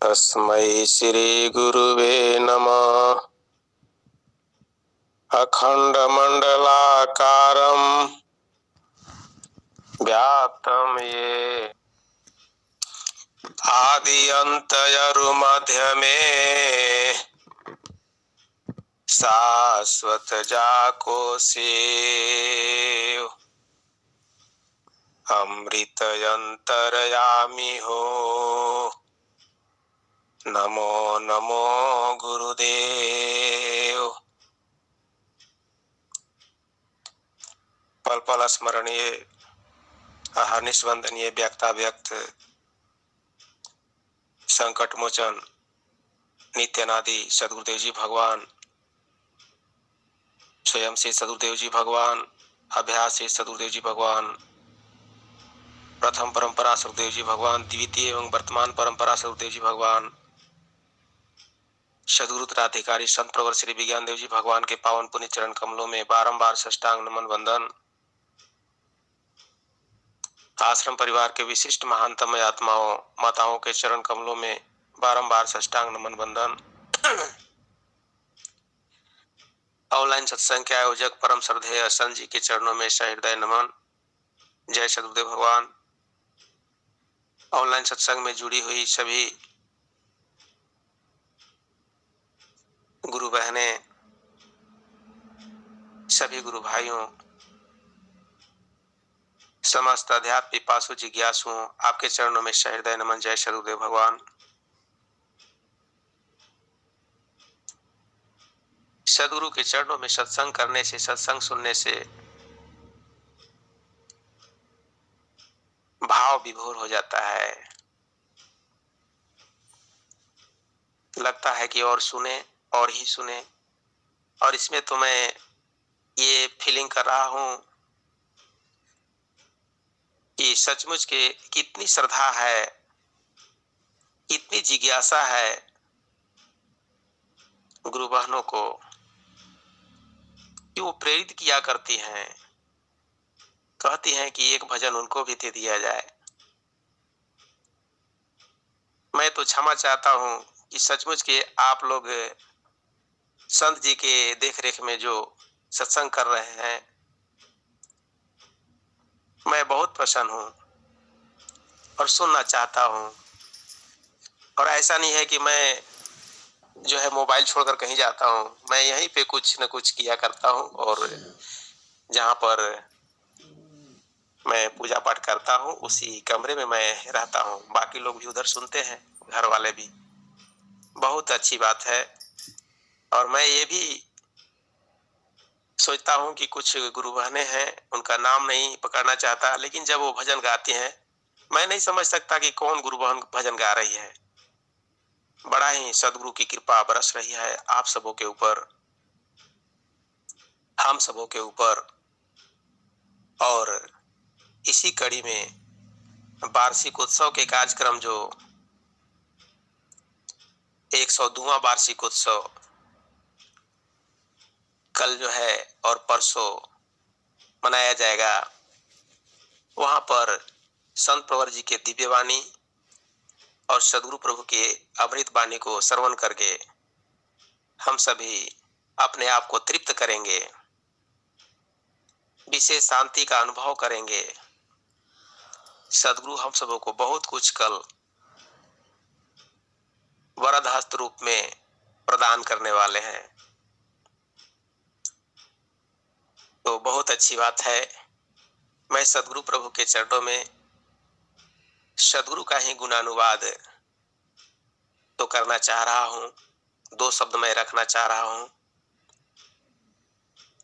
तस्मै श्री गुरुवे नमः। अखंडमंडलाकारं व्याप्तं ये आदि अंतयरुमध्यमे शाश्वत जाकोसे अमृतयंतरयामि हो। नमो नमो गुरुदेव। पल पल स्मरणीय अहर्निश वंदनीय व्यक्ताव्यक्त संकट मोचन नित्यानादि सदगुरुदेव जी भगवान, स्वयं से सदगुरुदेव जी भगवान, अभ्यास से सदगुरुदेव जी भगवान, प्रथम परंपरा सदगुरुदेव जी भगवान, द्वितीय एवं वर्तमान परंपरा सदगुरुदेव जी भगवान, सदगुरु उत्तराधिकारी संत प्रवर श्री विज्ञान देव जी भगवान के पावन पुण्य चरण कमलों में बारंबार साष्टांग नमन वंदन। आश्रम परिवार के विशिष्ट महानतम आत्माओं माताओं के चरण कमलों में बारंबार साष्टांग नमन वंदन। ऑनलाइन सत्संग के आयोजक परम श्रद्धेय संत जी के चरणों में सहृदय नमन। जय सदगुरुदेव भगवान। ऑनलाइन सत्संग में जुड़ी हुई सभी गुरु बहनें, सभी गुरु भाइयों, समस्त अध्यात्म पिपासु जिज्ञासुओं, आपके चरणों में सहृदय नमन। जय सदगुरुदेव भगवान। सदगुरु के चरणों में सत्संग करने से, सत्संग सुनने से भाव विभोर हो जाता है। लगता है कि और सुने और ही सुने। और इसमें तो मैं ये फीलिंग कर रहा हूं कि सचमुच के कितनी श्रद्धा है, कितनी जिज्ञासा है गुरु बहनों को कि वो प्रेरित किया करती हैं, कहती हैं कि एक भजन उनको भी दे दिया जाए। मैं तो क्षमा चाहता हूं कि सचमुच के आप लोग संत जी के देखरेख में जो सत्संग कर रहे हैं, मैं बहुत प्रसन्न हूं और सुनना चाहता हूं। और ऐसा नहीं है कि मैं जो है मोबाइल छोड़कर कहीं जाता हूं, मैं यहीं पे कुछ न कुछ किया करता हूं और जहां पर मैं पूजा पाठ करता हूं उसी कमरे में मैं रहता हूं। बाकी लोग भी उधर सुनते हैं, घर वाले भी। बहुत अच्छी बात है। और मैं ये भी सोचता हूं कि कुछ गुरु बहनें हैं, उनका नाम नहीं पकड़ना चाहता, लेकिन जब वो भजन गाती हैं, मैं नहीं समझ सकता कि कौन गुरु बहन भजन गा रही है। बड़ा ही सदगुरु की कृपा बरस रही है आप सबों के ऊपर, हम सबों के ऊपर। और इसी कड़ी में वार्षिक उत्सव के कार्यक्रम, जो 102वां वार्षिक उत्सव कल जो है और परसों मनाया जाएगा, वहां पर संत प्रवर जी के दिव्य वाणी और सदगुरु प्रभु के अमृत वाणी को श्रवण करके हम सभी अपने आप को तृप्त करेंगे, विशेष शांति का अनुभव करेंगे। सदगुरु हम सबों को बहुत कुछ कल वरद हस्त रूप में प्रदान करने वाले हैं, तो बहुत अच्छी बात है। मैं सदगुरु प्रभु के चरणों में सदगुरु का ही गुणानुवाद तो करना चाह रहा हूं। दो शब्द मैं रखना चाह रहा हूं।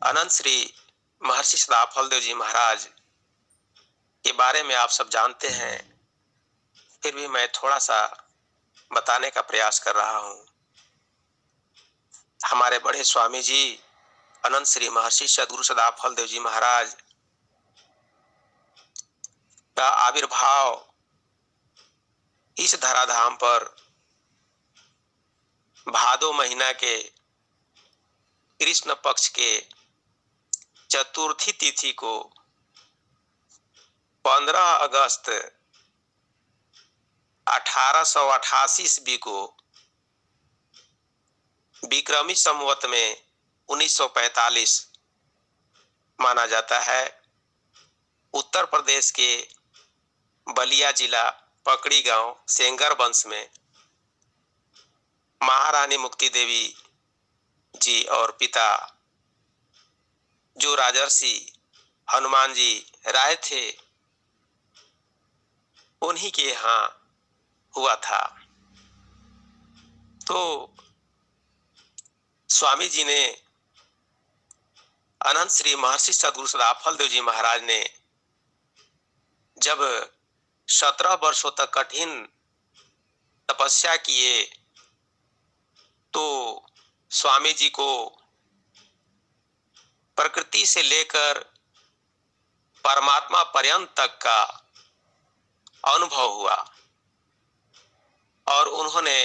अनंत श्री महर्षि सदाफल देव जी महाराज के बारे में आप सब जानते हैं, फिर भी मैं थोड़ा सा बताने का प्रयास कर रहा हूं। हमारे बड़े स्वामी जी अनंत श्री महर्षि सदगुरु सदाफल देव जी महाराज का आविर्भाव इस धराधाम पर भादो महीना के कृष्ण पक्ष के चतुर्थी तिथि को 15 अगस्त 1888 ईस्वी को विक्रमी संवत में 1945 माना जाता है। उत्तर प्रदेश के बलिया जिला पकड़ी गांव सेंगर वंश में महारानी मुक्ति देवी जी और पिता जो राजर्षि हनुमान जी राय थे, उन्हीं के यहाँ हुआ था। तो स्वामी जी ने अनंत श्री महर्षि सदगुरु सदाफल देव जी महाराज ने जब 17 वर्षों तक कठिन तपस्या किए, तो स्वामी जी को प्रकृति से लेकर परमात्मा पर्यंत तक का अनुभव हुआ और उन्होंने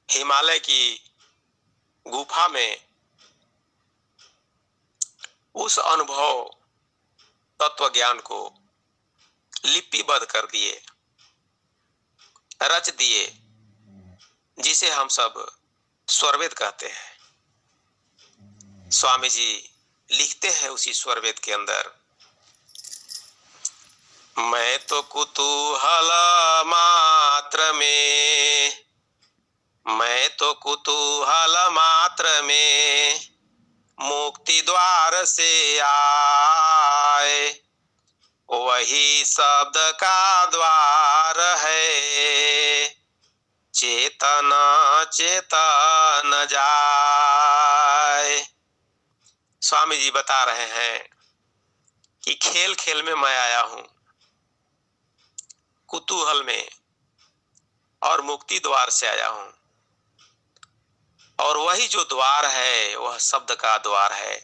हिमालय की गुफा में उस अनुभव तत्व ज्ञान को लिपिबद्ध कर दिए, रच दिए, जिसे हम सब स्वरवेद कहते हैं। स्वामी जी लिखते हैं उसी स्वरवेद के अंदर, मैं तो कुतूहल मात्र में, मैं तो कुतूहल मात्र में मुक्ति द्वार से आए, वही शब्द का द्वार है, चेतन चेतन जाए। स्वामी जी बता रहे हैं कि खेल खेल में मैं आया हूं, कुतूहल में, और मुक्ति द्वार से आया हूं, और वही जो द्वार है वह शब्द का द्वार है।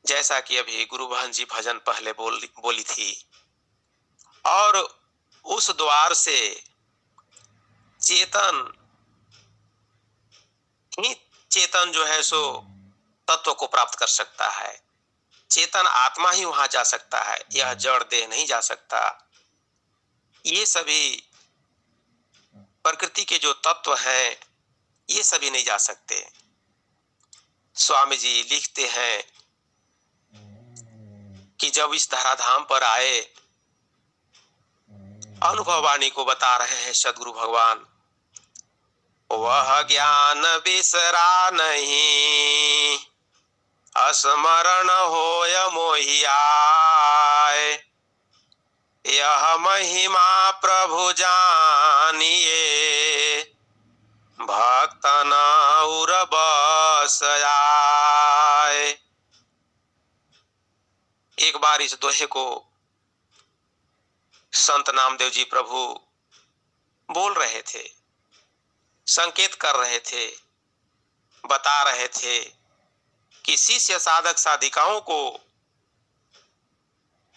जैसा कि अभी गुरु बहन जी भजन पहले बोली थी, और उस द्वार से चेतन ही चेतन जो है सो तत्व को प्राप्त कर सकता है। चेतन आत्मा ही वहां जा सकता है, यह जड़ देह नहीं जा सकता। ये सभी प्रकृति के जो तत्व हैं, ये सभी नहीं जा सकते। स्वामी जी लिखते हैं कि जब इस धराधाम पर आए, अनुभव वाणी को बता रहे हैं सदगुरु भगवान, वह ज्ञान बिसरा नहीं, स्मरण होय मोहि आए, यह महिमा प्रभु जानिए, भक्तन उर बस आए। एक बार इस दोहे को संत नामदेव जी प्रभु बोल रहे थे, संकेत कर रहे थे, बता रहे थे कि शिष्य साधक साधिकाओं को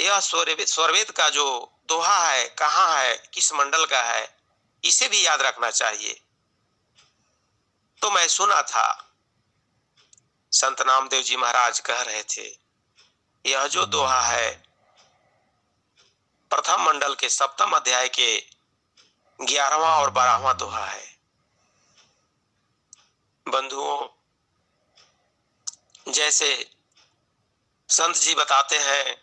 यह स्वरवेद का जो दोहा है कहाँ है, किस मंडल का है, इसे भी याद रखना चाहिए। तो मैं सुना था संत नामदेव जी महाराज कह रहे थे, यह जो दोहा है प्रथम मंडल के 7वें अध्याय के 11वां और 12वां दोहा है। बंधुओं, जैसे संत जी बताते हैं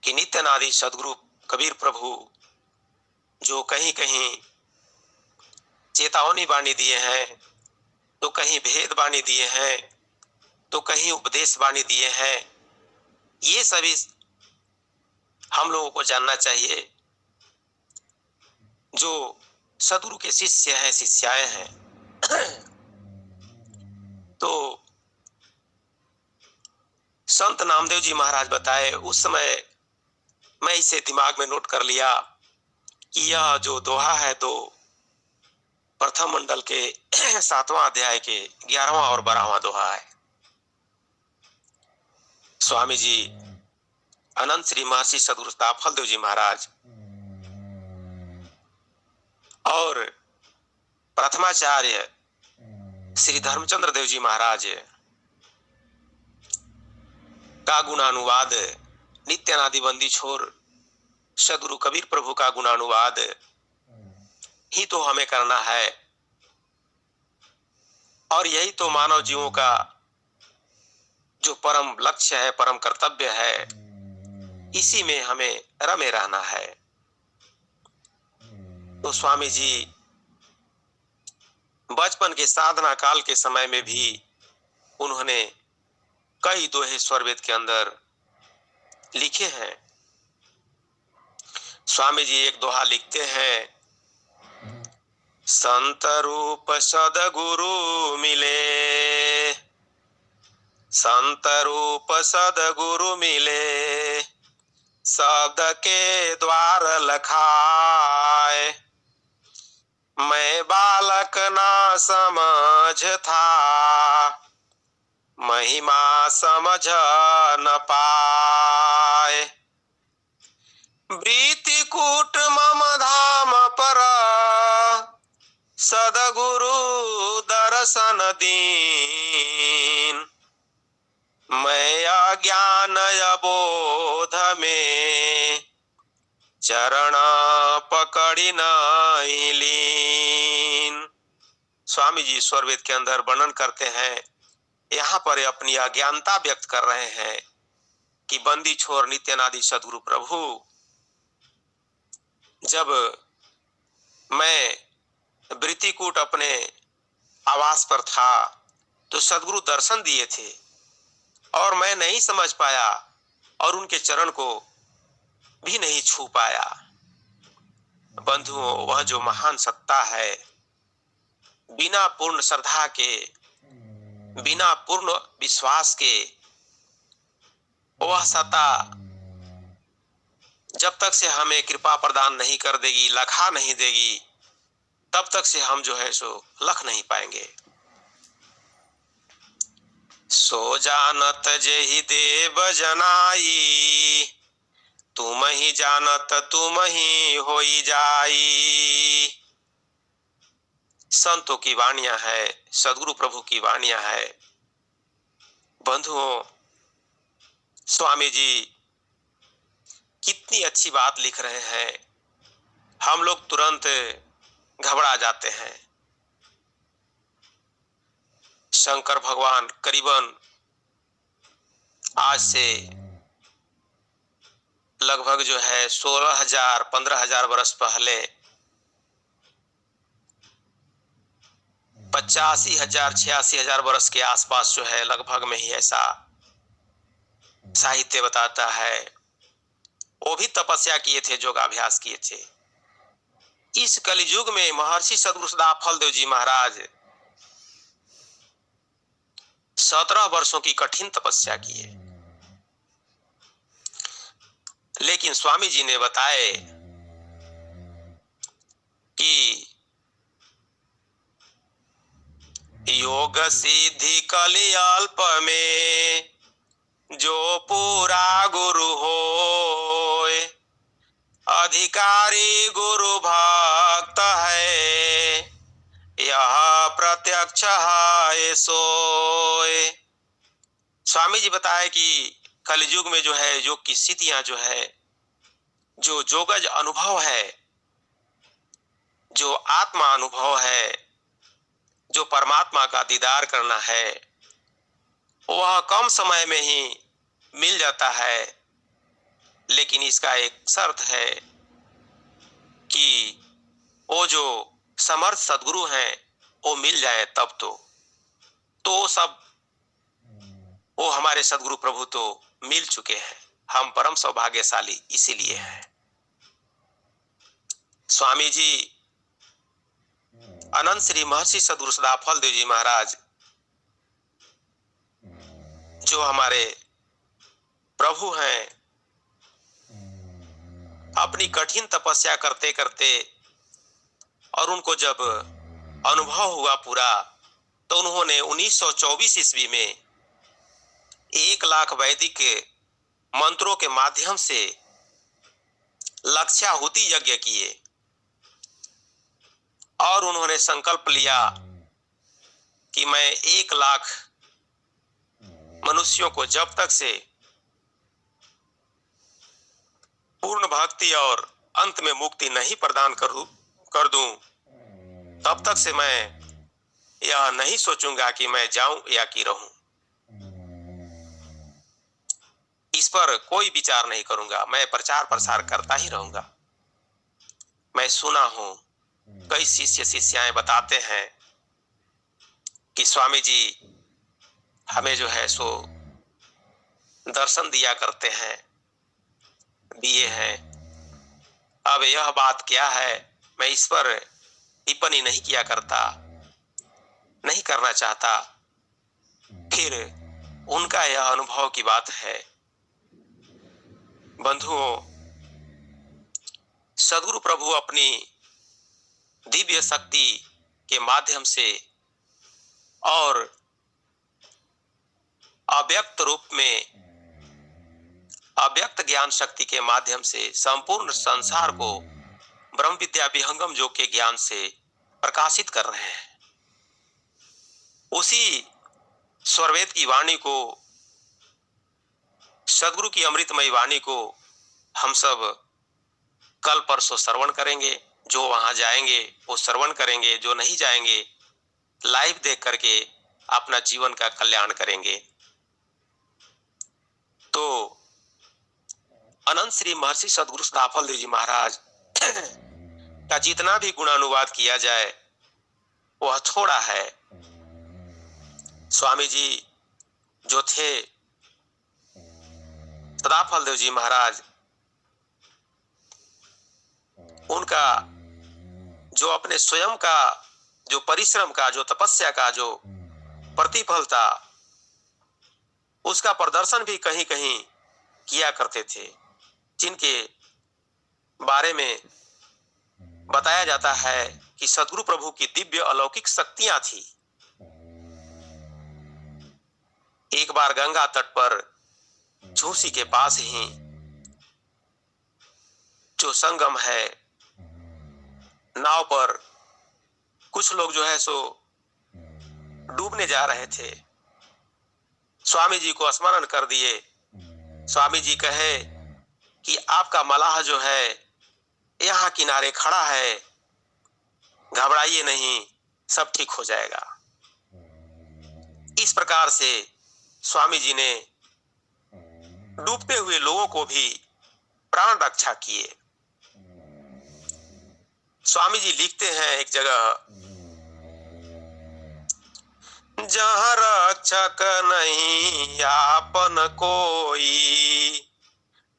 कि नित्यनादि सदगुरु कबीर प्रभु जो कहीं कहीं चेतावनी वाणी दिए हैं, तो कहीं भेद वाणी दिए हैं, तो कहीं उपदेश वाणी दिए हैं, ये सभी हम लोगों को जानना चाहिए। जो सदगुरु के शिष्य हैं, शिष्याएं हैं, तो संत नामदेव जी महाराज बताए, उस समय मैं इसे दिमाग में नोट कर लिया कि यह जो दोहा है तो प्रथम मंडल के 7वां अध्याय के 11वां और 12वां दोहा है। स्वामी जी अनंत श्री महर्षि सदगुरु सदाफल देव जी महाराज और प्रथमाचार्य श्री धर्मचंद्र देव जी महाराज का गुणानुवाद नित्यानादि बंदी छोर सदगुरु कबीर प्रभु का गुणानुवाद ही तो हमें करना है, और यही तो मानव जीवों का जो परम लक्ष्य है, परम कर्तव्य है, इसी में हमें रमे रहना है। तो स्वामी जी बचपन के साधना काल के समय में भी उन्होंने कई दोहे स्वरवेद के अंदर लिखे हैं। स्वामी जी एक दोहा लिखते हैं, संत रूप सदगुरु मिले, संत रूप सदगुरु मिले, शब्द के द्वार लखाए, मैं बालक ना समझ था, महिमा समझ न पाए, प्रीति कूट मम धाम पर, सदगुरु दर्शन दीन, मैं अज्ञान अबोध में, चरण पकड़ी नहीं लीन। स्वामी जी स्वरवेद के अंदर वर्णन करते हैं, यहाँ पर अपनी अज्ञानता व्यक्त कर रहे हैं कि बंदी छोर नित्यानादि सदगुरु प्रभु, जब मैं वृत्तिकूट अपने आवास पर था तो सदगुरु दर्शन दिए थे और मैं नहीं समझ पाया और उनके चरण को भी नहीं छू पाया। बंधुओं, वह जो महान सत्ता है, बिना पूर्ण श्रद्धा के, बिना पूर्ण विश्वास के, वह सत्ता जब तक से हमें कृपा प्रदान नहीं कर देगी, लखा नहीं देगी, तब तक से हम जो है सो लख नहीं पाएंगे। सो जानत जेहि देव जनाई, तुम ही जानत तुम ही होई जाई। संतों की वाणियां है, सदगुरु प्रभु की वाणियां है। बंधुओं, स्वामी जी कितनी अच्छी बात लिख रहे हैं, हम लोग तुरंत घबरा जाते हैं। शंकर भगवान करीबन आज से लगभग जो है 16,000 15,000 वर्ष पहले 85,000 86,000 वर्ष के आसपास जो है लगभग में ही ऐसा साहित्य बताता है, वो भी तपस्या किए थे, योगाभ्यास किए थे। इस कलियुग में महर्षि सदगुरु सदा फलदेव जी महाराज 17 वर्षों की कठिन तपस्या किए, लेकिन स्वामी जी ने बताए कि योग सिद्धि कलि अल्प में, जो पूरा गुरु होय, अधिकारी गुरु भक्त है, यह प्रत्यक्ष है सोय। स्वामी जी बताए कि कलयुग में जो है योग की स्थितियां जो है, जो जोगज अनुभव है, जो आत्मा अनुभव है, जो परमात्मा का दीदार करना है, वह कम समय में ही मिल जाता है, लेकिन इसका एक शर्त है कि वो जो समर्थ सदगुरु हैं वो मिल जाए तब तो सब वो हमारे सदगुरु प्रभु तो मिल चुके हैं। हम परम सौभाग्यशाली इसीलिए हैं। स्वामी जी अनंत श्री महर्षि सदगुरु सदा फलदेव जी महाराज जो हमारे प्रभु हैं, अपनी कठिन तपस्या करते करते और उनको जब अनुभव हुआ पूरा, तो उन्होंने 1924 ईस्वी में 1 लाख वैदिक मंत्रों के माध्यम से लक्ष्याहुति यज्ञ किए और उन्होंने संकल्प लिया कि मैं 1 लाख मनुष्यों को जब तक से पूर्ण भक्ति और अंत में मुक्ति नहीं प्रदान कर दूं, तब तक से मैं यह नहीं सोचूंगा कि मैं जाऊं या कि रहूं। इस पर कोई विचार नहीं करूंगा, मैं प्रचार प्रसार करता ही रहूंगा। मैं सुना हूं कई शिष्य शिष्याएं बताते हैं कि स्वामी जी हमें जो है सो दर्शन दिया करते हैं, दिए हैं। अब यह बात क्या है, मैं इस पर टिप्पणी नहीं किया करता, नहीं करना चाहता। फिर उनका यह अनुभव की बात है। बंधुओं, सदगुरु प्रभु अपनी दिव्य शक्ति के माध्यम से और अव्यक्त रूप में, अव्यक्त ज्ञान शक्ति के माध्यम से संपूर्ण संसार को ब्रह्म विद्या विहंगम योग के ज्ञान से प्रकाशित कर रहे हैं। उसी स्वरवेद की वाणी को, सदगुरु की अमृतमयी वाणी को हम सब कल परसों श्रवण करेंगे। जो वहां जाएंगे वो श्रवण करेंगे, जो नहीं जाएंगे लाइव देख करके अपना जीवन का कल्याण करेंगे। तो अनंत श्री महर्षि सदगुरु सदाफल देव जी महाराज का जितना भी गुणानुवाद किया जाए वह थोड़ा है। स्वामी जी जो थे सदाफल देव जी महाराज, उनका जो अपने स्वयं का जो परिश्रम का, जो तपस्या का जो प्रतिफल था, उसका प्रदर्शन भी कहीं कहीं किया करते थे, जिनके बारे में बताया जाता है कि सदगुरु प्रभु की दिव्य अलौकिक शक्तियां थी। एक बार गंगा तट पर झूसी के पास ही जो संगम है, नाव पर कुछ लोग जो है सो डूबने जा रहे थे। स्वामी जी को स्मरण कर दिए। स्वामी जी कहे कि आपका मलाह जो है यहाँ किनारे खड़ा है, घबराइए नहीं, सब ठीक हो जाएगा। इस प्रकार से स्वामी जी ने डूबते हुए लोगों को भी प्राण रक्षा किए। स्वामी जी लिखते हैं एक जगह, जहाँ रक्षक नहीं आपन कोई,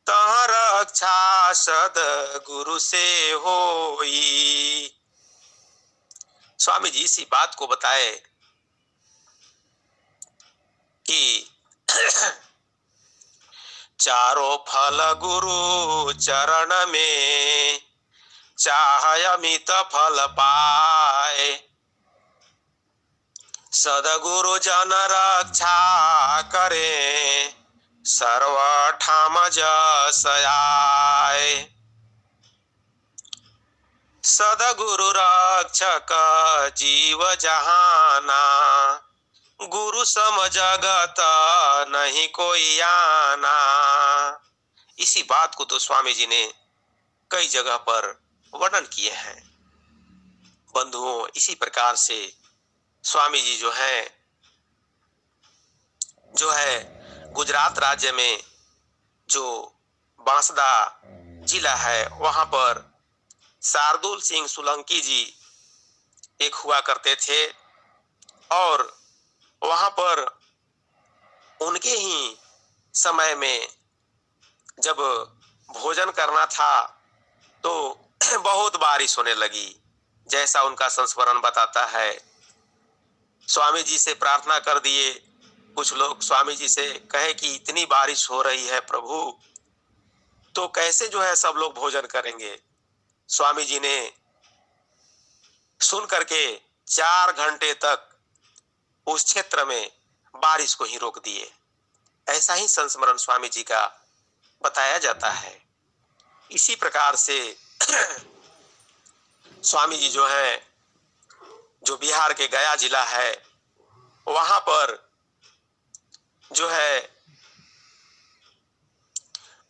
तहाँ रक्षा सद्गुरु से होई। स्वामी जी इसी बात को बताए कि चारों फल गुरु चरण में, चाहे अमित फल पाए। सदगुरु जन रक्षा करे, सर्व ठाम जस आए। सदगुरु रक्षक जीव जहाना, गुरु सम जगत नहीं कोई आना। इसी बात को तो स्वामी जी ने कई जगह पर वर्णन किए हैं। बंधुओं, इसी प्रकार से स्वामी जी जो है गुजरात राज्य में जो बांसदा जिला है, वहां पर शार्दुल सिंह सोलंकी जी एक हुआ करते थे। और वहां पर उनके ही समय में जब भोजन करना था तो बहुत बारिश होने लगी, जैसा उनका संस्मरण बताता है। स्वामी जी से प्रार्थना कर दिए। कुछ लोग स्वामी जी से कहे कि इतनी बारिश हो रही है प्रभु, तो कैसे जो है सब लोग भोजन करेंगे। स्वामी जी ने सुन करके 4 घंटे तक उस क्षेत्र में बारिश को ही रोक दिए। ऐसा ही संस्मरण स्वामी जी का बताया जाता है। इसी प्रकार से स्वामी जी जो है, जो बिहार के गया जिला है, वहां पर जो है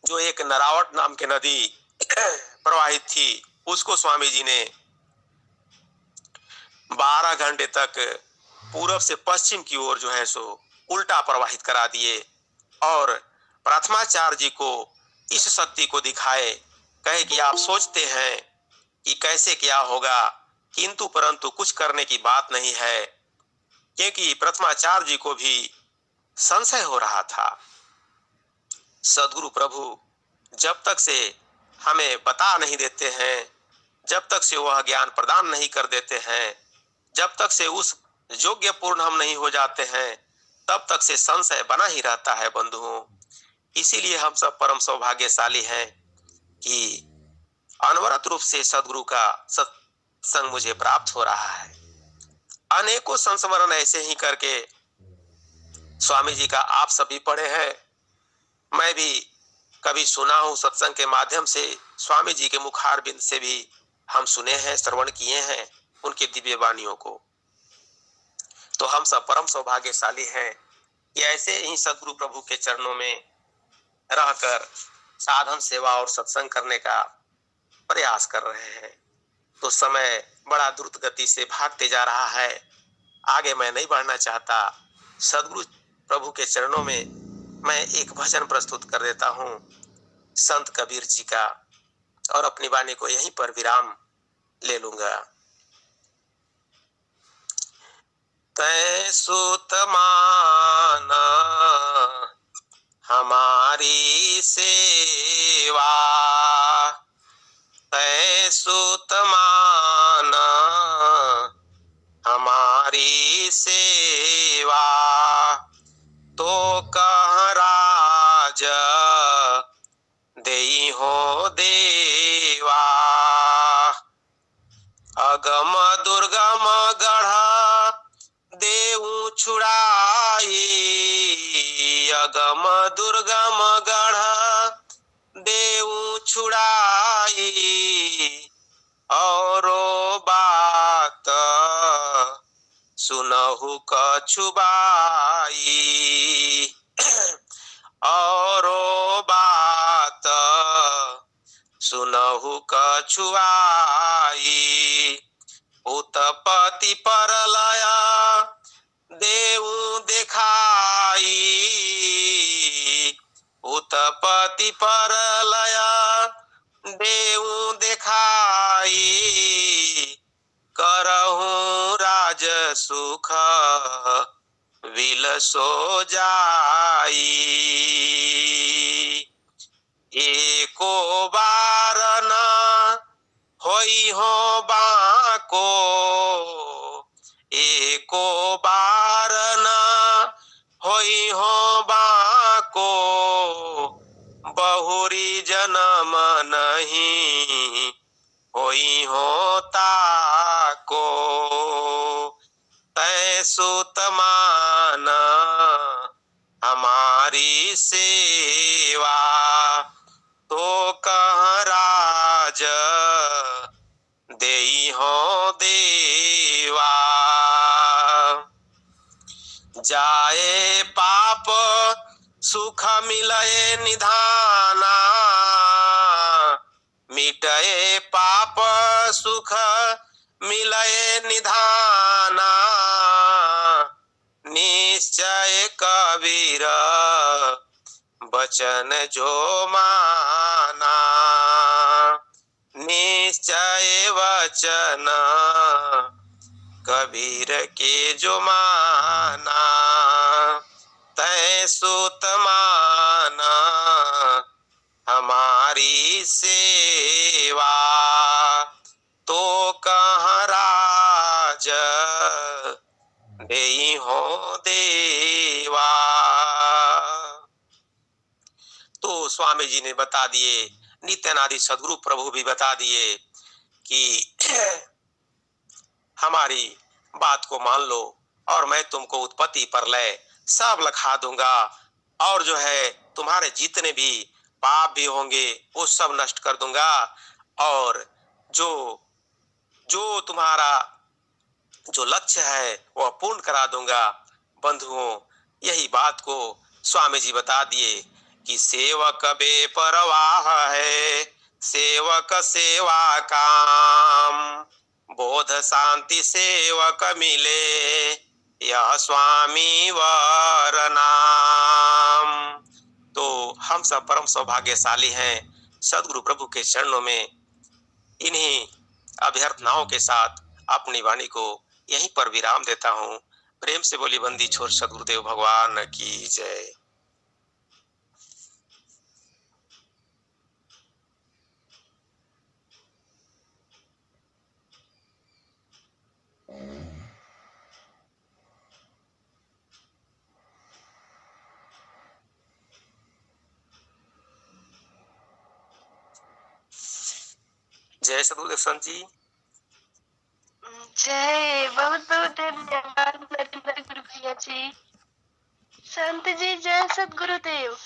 जो एक नरावट नाम की नदी प्रवाहित थी, उसको स्वामी जी ने 12 घंटे तक पूरब से पश्चिम की ओर जो है सो उल्टा प्रवाहित करा दिए और प्रथमाचार्य जी को इस शक्ति को दिखाए, कहे कि आप सोचते हैं कि कैसे क्या होगा, किंतु परंतु कुछ करने की बात नहीं है, क्योंकि प्रथमाचार्य जी को भी संशय हो रहा था। सदगुरु प्रभु जब तक से हमें बता नहीं देते हैं, जब तक से वह ज्ञान प्रदान नहीं कर देते हैं, जब तक से उस योग्य पूर्ण हम नहीं हो जाते हैं, तब तक से संशय बना ही रहता है बंधुओं। इसीलिए हम सब परम सौभाग्यशाली हैं कि अनवरत रूप से सदगुरु का सत्संग मुझे प्राप्त हो रहा है। अनेकों संस्मरण ऐसे ही करके स्वामी जी का आप सभी पढ़े हैं, मैं भी कभी सुना हूं, सत्संग के माध्यम से स्वामी जी के मुखारबिंद से भी हम सुने हैं, श्रवण किए हैं उनके दिव्य वाणियों को। तो हम सब परम सौभाग्यशाली हैं कि ऐसे ही सदगुरु प्रभु के चरणों में रहकर साधन सेवा और सत्संग करने का प्रयास कर रहे हैं। तो समय बड़ा द्रुत गति से भागते जा रहा है, आगे मैं नहीं बढ़ना चाहता। सदगुरु प्रभु के चरणों में मैं एक भजन प्रस्तुत कर देता हूं संत कबीर जी का, और अपनी वाणी को यहीं पर विराम ले लूंगा। तै सुत माना हमारी सेवा, तै सुत माना हमारी सेवा, तो कह राज देई हो देवा। अगम दुर्गम गढ़ा देऊ छुड़ाई, अगम दुर्गम गढ़ा देऊ छुड़ाई, औरो बात सुनहु कछुबाई, औरो बात सुनहु कछुआई। उत्पत्ति परलया देऊ देखाई, उत्पत्ति परलया देऊ देखाई, करहूं राज सुख विलसो जाई। एको बार न होई हो बाको, एको बार न होई हो बाको, बहुरी जन्म नहीं होई होता को। तै सुत माना हमारी सेवा, तो कह राज देई हो देवा। जाए पाप सुख मिलए निधाना, मिटए पाप सुख मिलए निधाना, निश्चय कबीर बचन जो माना, निश्चय वचन कबीर के जो माना। तै सुत माना हमारी सेवा, तो कह राज देई हो देवा। तो स्वामी जी ने बता दिए, नित्यानादि सदगुरु प्रभु भी बता दिए कि हमारी बात को मान लो और मैं तुमको उत्पत्ति प्रलय सब लखा दूंगा, और जो है तुम्हारे जितने भी पाप भी होंगे वो सब नष्ट कर दूंगा, और जो तुम्हारा जो लक्ष्य है वह पूर्ण करा दूंगा। बंधुओं, यही बात को स्वामी जी बता दिए। कि सेवक बेपरवाह है, सेवक सेवा काम, बोध शांति सेवक मिले, यह स्वामी वर नाम। तो हम सब परम सौभाग्यशाली हैं सदगुरु प्रभु के चरणों में। इन्हीं अभ्यर्थनाओं के साथ अपनी वाणी को यहीं पर विराम देता हूँ। प्रेम से बोली बंदी छोर सदगुरुदेव भगवान की जय। जय सदगुरुदेव संत जी। जय। बहुत बहुत धन्यवाद नरेंद्र गुरु भैया जी। संत जी जय सदगुरुदेव।